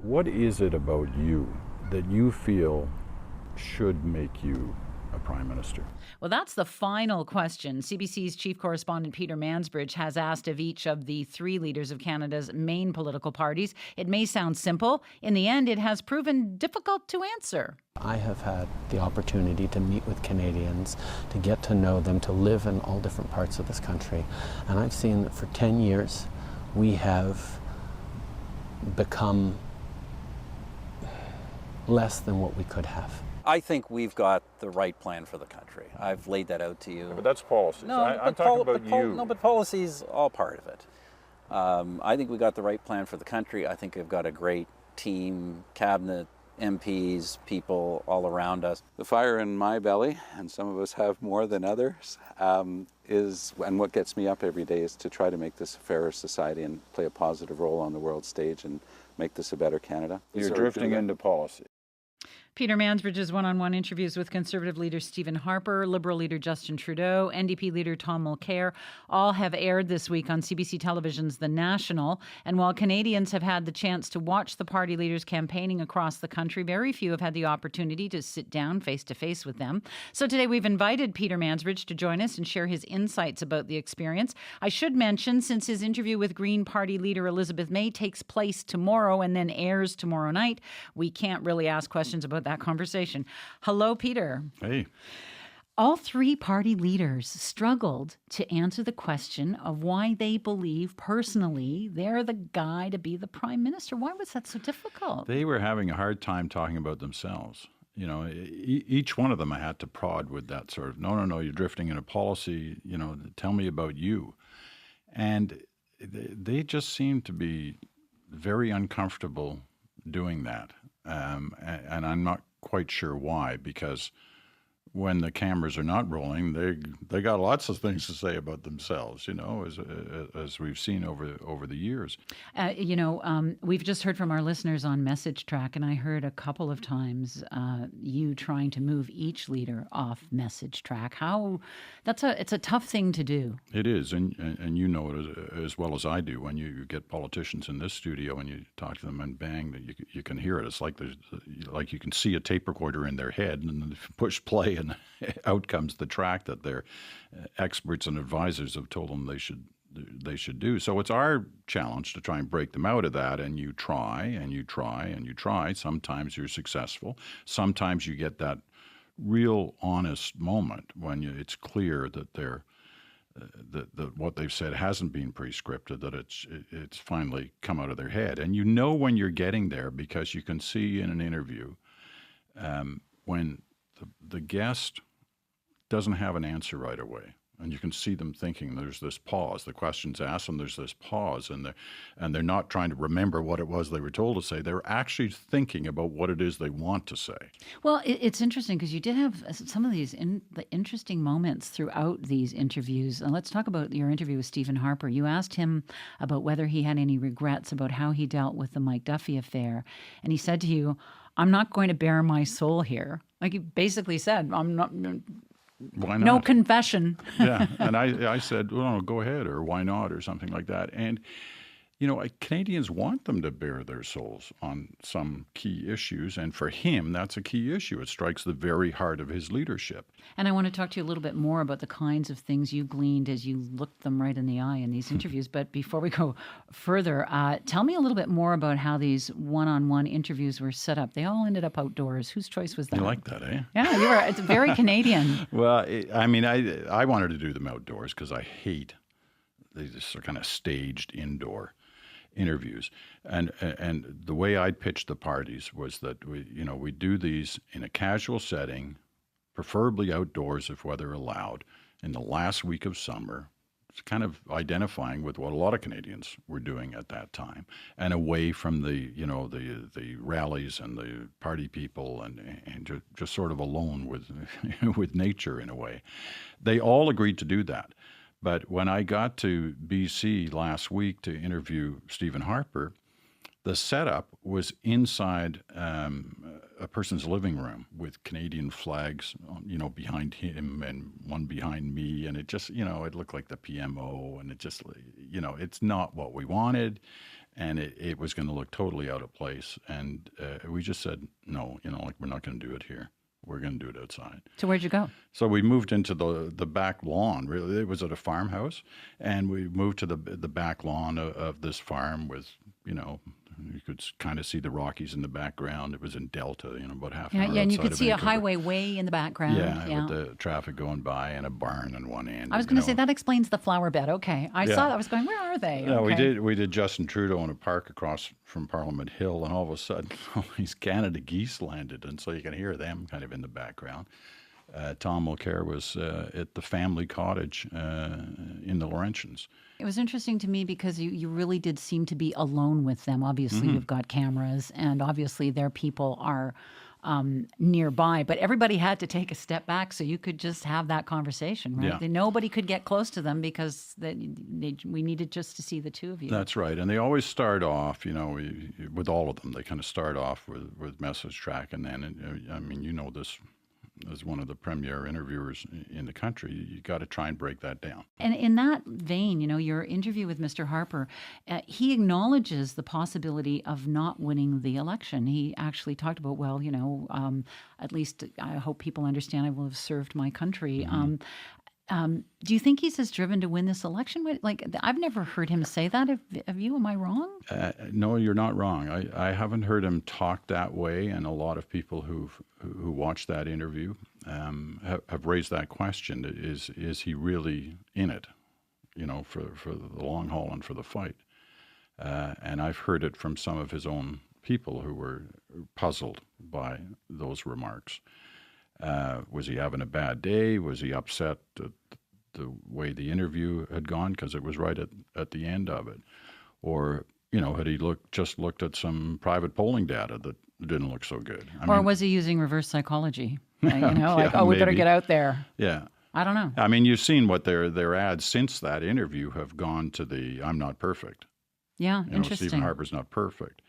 What is it about you that you feel should make you a prime minister? Well, that's the final question. CBC's chief correspondent Peter Mansbridge has asked of each of the three leaders of Canada's main political parties. It may sound simple. In the end, it has proven difficult to answer. I have had the opportunity to meet with Canadians, to get to know them, to live in all different parts of this country. And I've seen that for 10 years, we have become less than what we could have. I think we've got the right plan for the country. I've laid that out to you. But that's policy. No, I'm talking about you. No, but policy's all part of it. I think we got the right plan for the country. I think we've got a great team, cabinet, MPs, people all around us. The fire in my belly, and some of us have more than others, and what gets me up every day is to try to make this a fairer society and play a positive role on the world stage and make this a better Canada. You're drifting into policy. Peter Mansbridge's one-on-one interviews with Conservative leader Stephen Harper, Liberal leader Justin Trudeau, NDP leader Tom Mulcair all have aired this week on CBC Television's The National. And while Canadians have had the chance to watch the party leaders campaigning across the country, very few have had the opportunity to sit down face-to-face with them. So today we've invited Peter Mansbridge to join us and share his insights about the experience. I should mention, since his interview with Green Party leader Elizabeth May takes place tomorrow and then airs tomorrow night, we can't really ask questions about that conversation. Hello, Peter. Hey. All three party leaders struggled to answer the question of why they believe personally they're the guy to be the prime minister. Why was that so difficult? They were having a hard time talking about themselves. You know, each one of them I had to prod with that sort of, no, you're drifting into policy, tell me about you. And they just seemed to be very uncomfortable doing that. And I'm not quite sure why, because when the cameras are not rolling, they got lots of things to say about themselves, as we've seen over the years. We've just heard from our listeners on Message Track, and I heard a couple of times you trying to move each leader off Message Track. It's a tough thing to do. It is, and you know it as well as I do. When you get politicians in this studio and you talk to them, and bang, you can hear it. It's like you can see a tape recorder in their head, and push play, and out comes the track that their experts and advisors have told them they should do. So it's our challenge to try and break them out of that, and you try and you try and you try. Sometimes you're successful. Sometimes you get that real honest moment when it's clear that that what they've said hasn't been pre-scripted, that it's finally come out of their head. And you know when you're getting there, because you can see in an interview when the guest doesn't have an answer right away. And you can see them thinking. There's this pause. The question's asked, and there's this pause, and they're not trying to remember what it was they were told to say. They're actually thinking about what it is they want to say. Well, it's interesting because you did have some of these the interesting moments throughout these interviews. And let's talk about your interview with Stephen Harper. You asked him about whether he had any regrets about how he dealt with the Mike Duffy affair, and he said to you, "I'm not going to bare my soul here." Like, he basically said, "I'm not." Why not? No confession. Yeah, and I said, well, go ahead, or why not, or something like that. And, Canadians want them to bare their souls on some key issues, and for him, that's a key issue. It strikes the very heart of his leadership. And I want to talk to you a little bit more about the kinds of things you gleaned as you looked them right in the eye in these interviews. But before we go further, tell me a little bit more about how these one-on-one interviews were set up. They all ended up outdoors. Whose choice was that? You like that, eh? Yeah, it's very Canadian. Well, I wanted to do them outdoors because I hate these kind of staged indoor interviews, and the way I'd pitched the parties was that we do these in a casual setting, preferably outdoors if weather allowed, in the last week of summer. It's kind of identifying with what a lot of Canadians were doing at that time, and away from the rallies and the party people, and just sort of alone with with nature in a way. They all agreed to do that. But when I got to BC last week to interview Stephen Harper, the setup was inside a person's living room with Canadian flags, behind him and one behind me. And it just, it looked like the PMO, and it just, it's not what we wanted. and it was going to look totally out of place. And we just said, no, like, we're not going to do it here. We're going to do it outside. So where'd you go? So we moved into the back lawn. Really, it was at a farmhouse, and we moved to the back lawn of this farm with, you could kind of see the Rockies in the background. It was in Delta, about half an hour and you outside could of see a Vancouver. highway way in the background. Yeah, with the traffic going by and a barn on one end. I was going to say that explains the flower bed. Okay, I saw that. I was going, where are they? Yeah, okay. we did Justin Trudeau in a park across from Parliament Hill, and all of a sudden, all these Canada geese landed, and so you can hear them kind of in the background. Tom Mulcair was at the family cottage in the Laurentians. It was interesting to me because you really did seem to be alone with them. Obviously, you've got cameras, and obviously their people are nearby, but everybody had to take a step back so you could just have that conversation, right? Yeah. Nobody could get close to them because we needed just to see the two of you. That's right. And they always start off, with all of them, they kind of start off with message track. And then, this as one of the premier interviewers in the country, you got to try and break that down. And in that vein, your interview with Mr. Harper, he acknowledges the possibility of not winning the election. He actually talked about, at least I hope people understand I will have served my country. Do you think he's as driven to win this election? Like, I've never heard him say that. Have you? Am I wrong? No, you're not wrong. I haven't heard him talk that way, and a lot of people who watched that interview have raised that question: is he really in it? For the long haul and for the fight. And I've heard it from some of his own people who were puzzled by those remarks. Was he having a bad day? Was he upset at the way the interview had gone because it was right at the end of it? Or, had he just looked at some private polling data that didn't look so good? Was he using reverse psychology? We better maybe. get out there. Yeah. I don't know. You've seen what their ads since that interview have gone to the I'm not perfect. Yeah, interesting. Stephen Harper's not perfect.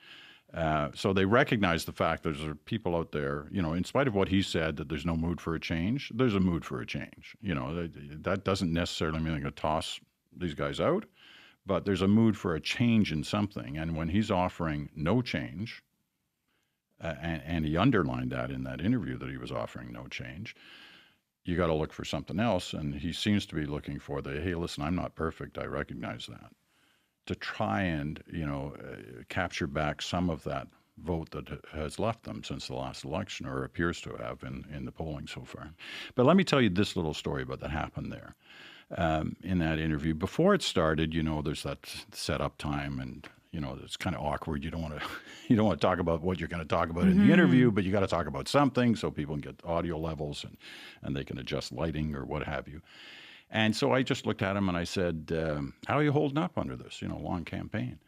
So they recognize the fact that there's people out there, in spite of what he said, that there's no mood for a change, there's a mood for a change. That doesn't necessarily mean they're going to toss these guys out, but there's a mood for a change in something. And when he's offering no change, and he underlined that in that interview that he was offering no change, you got to look for something else. And he seems to be looking for hey, listen, I'm not perfect. I recognize that. To try and, capture back some of that vote that has left them since the last election, or appears to have in the polling so far. But let me tell you this little story about that happened there. In that interview, before it started, there's that setup time, and it's kind of awkward. You don't want to talk about what you're going to talk about in the interview, but you got to talk about something so people can get audio levels and they can adjust lighting or what have you. And so I just looked at him and I said, how are you holding up under this, long campaign?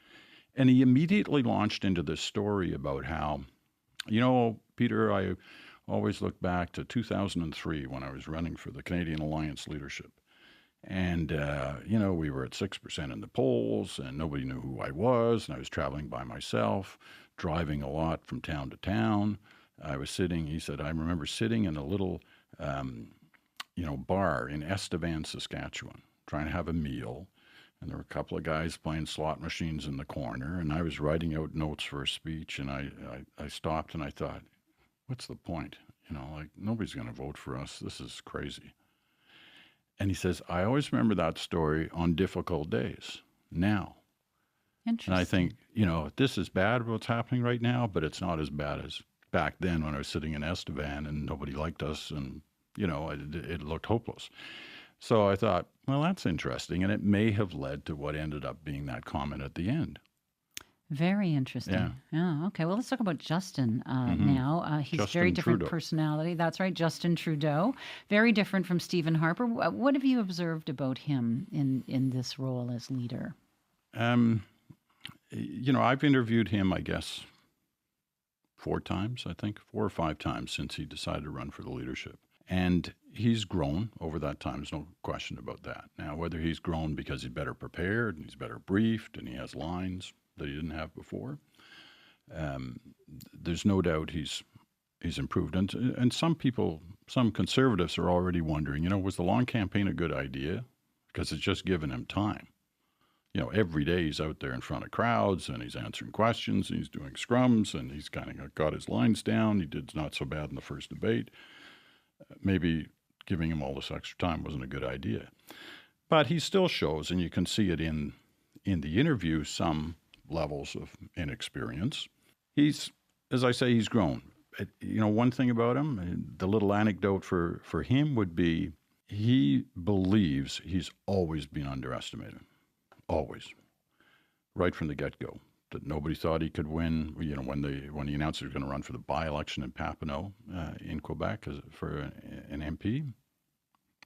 And he immediately launched into this story about how, Peter, I always look back to 2003 when I was running for the Canadian Alliance leadership. And, we were at 6% in the polls, and nobody knew who I was, and I was traveling by myself, driving a lot from town to town. He said, I remember sitting in a little bar in Estevan, Saskatchewan, trying to have a meal. And there were a couple of guys playing slot machines in the corner, and I was writing out notes for a speech, and I stopped and I thought, what's the point? Nobody's going to vote for us. This is crazy. And he says, I always remember that story on difficult days now. Interesting. And I think, this is bad what's happening right now, but it's not as bad as back then when I was sitting in Estevan and nobody liked us and it looked hopeless. So I thought, well, that's interesting. And it may have led to what ended up being that comment at the end. Very interesting. Yeah. Okay. Well, let's talk about Justin now. He's Justin very different Trudeau. Personality. That's right. Justin Trudeau. Very different from Stephen Harper. What have you observed about him in this role as leader? I've interviewed him, I guess, 4 or 5 times since he decided to run for the leadership. And he's grown over that time. There's no question about that. Now, whether he's grown because he's better prepared and he's better briefed and he has lines that he didn't have before, there's no doubt he's improved. And some conservatives are already wondering, was the long campaign a good idea? Because it's just given him time. every day he's out there in front of crowds and he's answering questions and he's doing scrums and he's kind of got his lines down. He did not so bad in the first debate. Maybe giving him all this extra time wasn't a good idea. But he still shows, and you can see it in the interview, some levels of inexperience. He's, as I say, he's grown. One thing about him, the little anecdote for him would be he believes he's always been underestimated. Always. Right from the get-go. That nobody thought he could win. When he announced he was going to run for the by-election in Papineau in Quebec for an MP,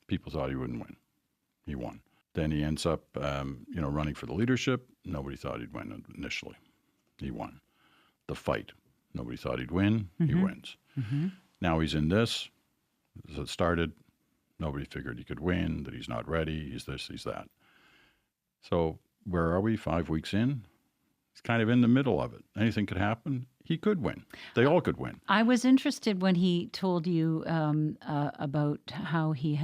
people thought he wouldn't win. He won. Then he ends up, running for the leadership. Nobody thought he'd win initially. He won. The fight. Nobody thought he'd win. He wins. Now he's in this. As it started, nobody figured he could win, that he's not ready, he's this, he's that. So where are we, 5 weeks in? He's kind of in the middle of it. Anything could happen. He could win. They all could win. I was interested when he told you about how he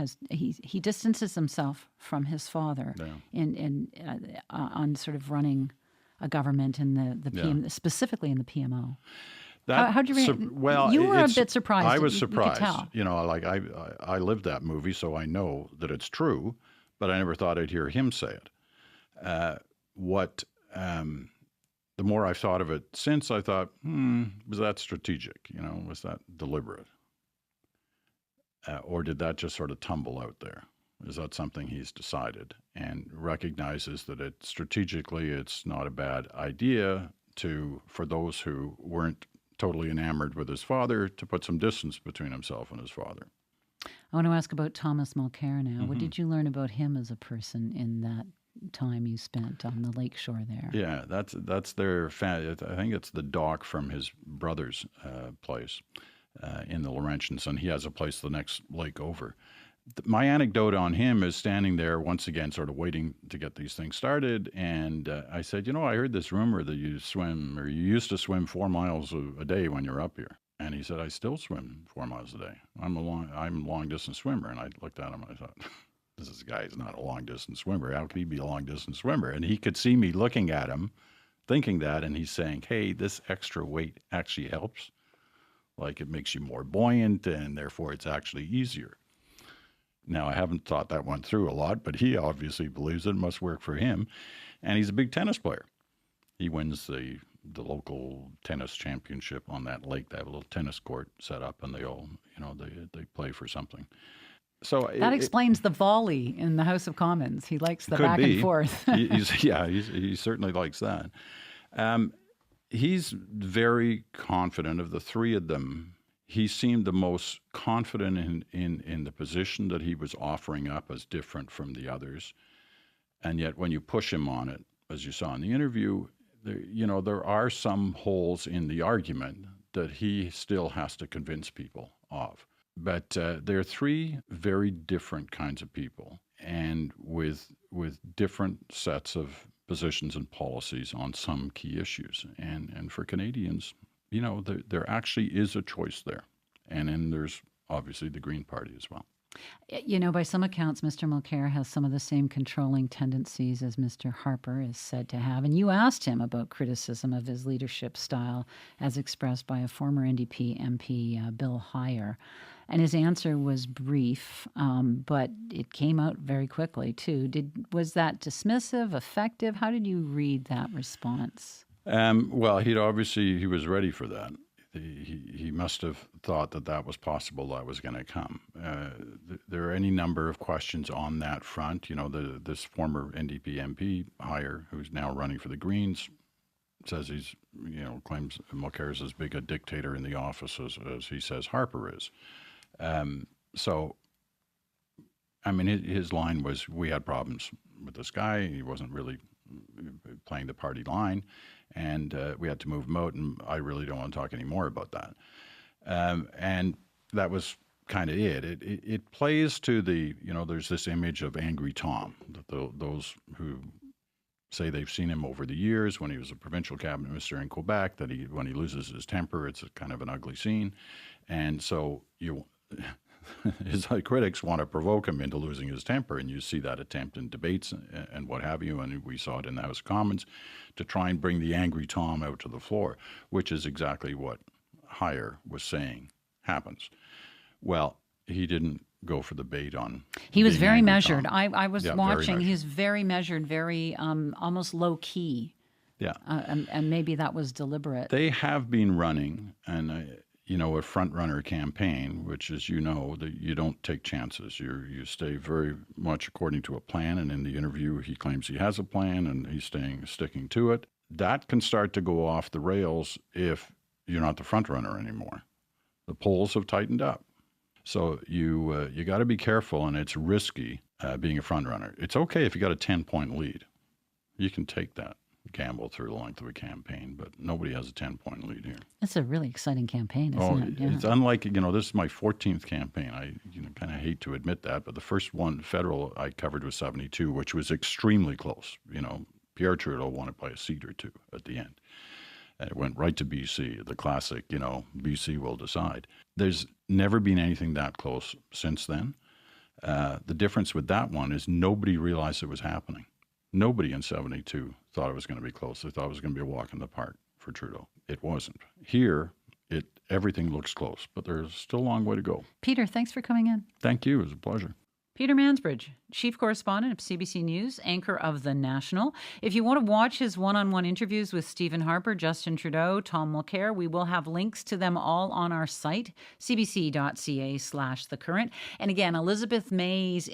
distances himself from his father on sort of running a government in the PM, specifically in the PMO. How'd you read? You were a bit surprised. I was You surprised. could tell. I lived that movie, so I know that it's true, but I never thought I'd hear him say it. The more I've thought of it since, I thought, was that strategic? Was that deliberate? Or did that just sort of tumble out there? Is that something he's decided and recognizes that strategically it's not a bad idea for those who weren't totally enamored with his father to put some distance between himself and his father? I want to ask about Thomas Mulcair now. What did you learn about him as a person in that time you spent on the lakeshore there? Yeah, that's their I think it's the dock from his brother's place in the Laurentians, and he has a place the next lake over. My anecdote on him is standing there once again, sort of waiting to get these things started, and I said, I heard this rumor that you used to swim 4 miles a day when you're up here. And he said, I still swim 4 miles a day. I'm a long distance swimmer. And I looked at him and I thought, this guy is not a long distance swimmer. How could he be a long distance swimmer? And he could see me looking at him, thinking that, and he's saying, hey, this extra weight actually helps. Like it makes you more buoyant and therefore it's actually easier. Now, I haven't thought that one through a lot, but he obviously believes it must work for him. And he's a big tennis player. He wins the local tennis championship on that lake. They have a little tennis court set up, and they all, they play for something. So that explains the volley in the House of Commons. He likes the back and forth. he certainly likes that. He's very confident. Of the three of them, he seemed the most confident in the position that he was offering up as different from the others. And yet when you push him on it, as you saw in the interview, there are some holes in the argument that he still has to convince people of. But they're three very different kinds of people, and with different sets of positions and policies on some key issues. And for Canadians, there actually is a choice there. And then there's obviously the Green Party as well. By some accounts, Mr. Mulcair has some of the same controlling tendencies as Mr. Harper is said to have. And you asked him about criticism of his leadership style as expressed by a former NDP MP, Bill Heyer. And his answer was brief, but it came out very quickly, too. Was that dismissive, effective? How did you read that response? Well, he was ready for that. He must have thought that was possible, that was going to come. There are any number of questions on that front. This former NDP MP, Heyer, who's now running for the Greens, says claims Mulcair is as big a dictator in the office as he says Harper is. His line was, we had problems with this guy. He wasn't really playing the party line, and we had to move him out, and I really don't want to talk anymore about that. And that was kind of it. It plays to there's this image of Angry Tom, that those who say they've seen him over the years when he was a provincial cabinet minister in Quebec, that when he loses his temper, it's a kind of an ugly scene. And so his critics want to provoke him into losing his temper, and you see that attempt in debates and what have you, and we saw it in the House of Commons, to try and bring the angry Tom out to the floor, which is exactly what Heyer was saying happens. Well, he didn't go for the bait on. He was being very angry measured. Tom. I was Yeah, very watching. measured. He's very measured, very almost low key. Yeah. And maybe that was deliberate. They have been running a front runner campaign, which is, that you don't take chances. You stay very much according to a plan. And in the interview, he claims he has a plan and he's sticking to it. That can start to go off the rails if you're not the front runner anymore. The polls have tightened up. So you got to be careful, and it's risky being a front runner. It's okay if you got a 10-point lead. You can take that gamble through the length of a campaign, but nobody has a 10-point lead here. It's a really exciting campaign, isn't it? Yeah. It's unlike, this is my 14th campaign. I kind of hate to admit that, but the first one, federal, I covered was 72, which was extremely close. Pierre Trudeau won it by a seat or two at the end. And it went right to BC, the classic, BC will decide. There's never been anything that close since then. The difference with that one is nobody realized it was happening. Nobody in 72 thought it was going to be close. They thought it was going to be a walk in the park for Trudeau. It wasn't. Here, everything looks close, but there's still a long way to go. Peter, thanks for coming in. Thank you. It was a pleasure. Peter Mansbridge, chief correspondent of CBC News, anchor of The National. If you want to watch his one-on-one interviews with Stephen Harper, Justin Trudeau, Tom Mulcair, we will have links to them all on our site, cbc.ca/thecurrent. And again, Elizabeth May's